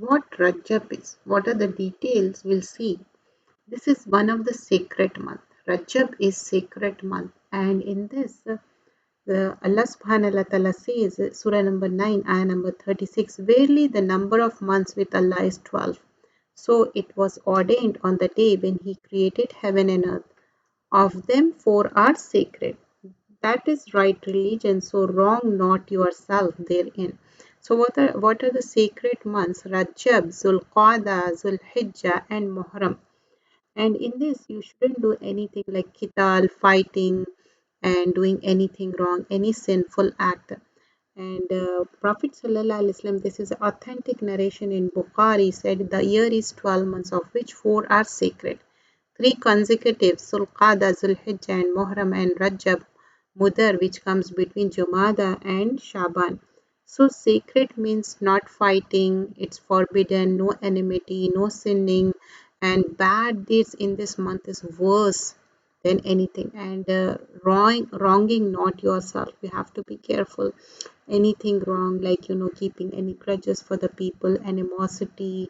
what Rajab is. What are the details? We'll see. This is one of the sacred month. Rajab is sacred month, and in this, Allah subhanahu wa ta'ala says, Surah number 9, ayah number 36, verily the number of months with Allah is 12. So it was ordained on the day when He created heaven and earth. Of them, four are sacred. That is right religion, so wrong not yourself therein. So what are the sacred months? Rajab, Zulqa'dah, Zulhijjah, and Muharram. And in this, you shouldn't do anything like qital, fighting, and doing anything wrong, any sinful act. And Prophet Sallallahu Alaihi Wasallam, this is authentic narration in Bukhari, said the year is 12 months, of which four are sacred. Three consecutive, Sulqada, Zulhijjah, and Muharram, and Rajab, Mudar, which comes between Jumada and Shaban. So sacred means not fighting, it's forbidden, no enmity, no sinning, and bad deeds in this month is worse than anything. And wronging not yourself. You have to be careful. Anything wrong, like keeping any grudges for the people, animosity,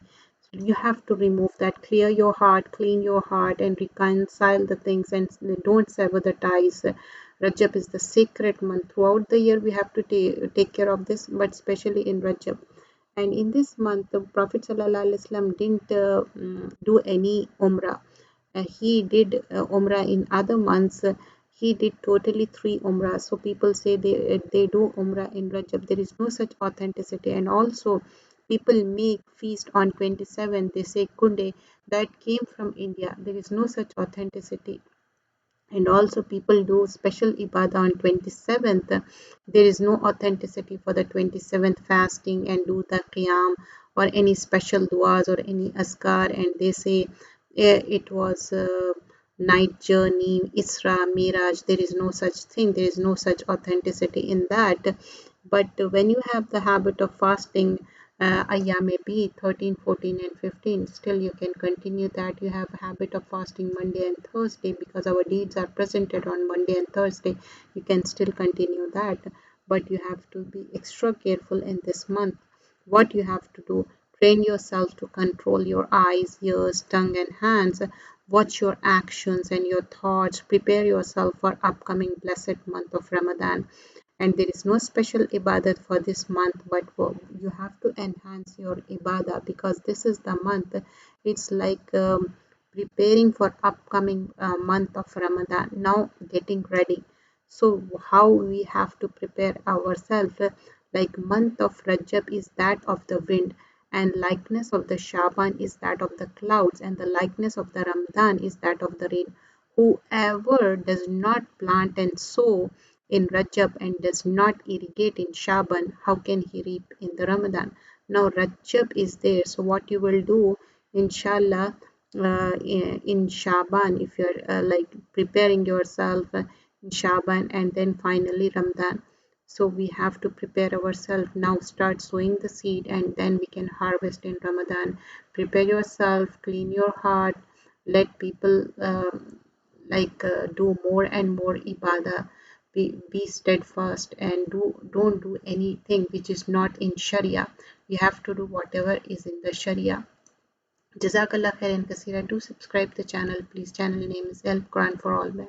you have to remove that. Clear your heart, clean your heart, and reconcile the things, and don't sever the ties. Rajab is the sacred month. Throughout the year we have to take care of this, but especially in Rajab. And in this month the Prophet ﷺ didn't do any umrah. He did umrah in other months. He did totally three umrah. So people say they do umrah in Rajab. There is no such authenticity. And also people make feast on 27th. They say Kunde, that came from India. There is no such authenticity. And also people do special ibadah on 27th. There is no authenticity for the 27th fasting and do the qiyam or any special duas or any askar, and they say it was night journey, Isra, Miraj. There is no such thing. There is no such authenticity in that. But when you have the habit of fasting, ayyam be 13, 14, and 15, still you can continue that. You have a habit of fasting Monday and Thursday because our deeds are presented on Monday and Thursday. You can still continue that, but you have to be extra careful in this month. What you have to do, train yourself to control your eyes, ears, tongue, and hands. Watch your actions and your thoughts. Prepare yourself for upcoming blessed month of Ramadan. And there is no special ibadat for this month, but you have to enhance your ibadah because this is the month. It's like preparing for upcoming month of Ramadan, now getting ready. So how we have to prepare ourselves, like month of Rajab is that of the wind, and likeness of the Shaban is that of the clouds, and the likeness of the Ramadan is that of the rain. Whoever does not plant and sow in Rajab and does not irrigate in Shaban, how can he reap in the Ramadan? Now Rajab is there, so what you will do, inshallah, in Shaban, if you're like preparing yourself in Shaban and then finally Ramadan. So we have to prepare ourselves now, start sowing the seed, and then we can harvest in Ramadan. Prepare yourself, clean your heart, let people do more and more ibadah. Be steadfast and don't do anything which is not in Sharia. You have to do whatever is in the Sharia. Jazakallah khairan kasira. Do subscribe the channel, please. Channel name is Help Quran for All Man.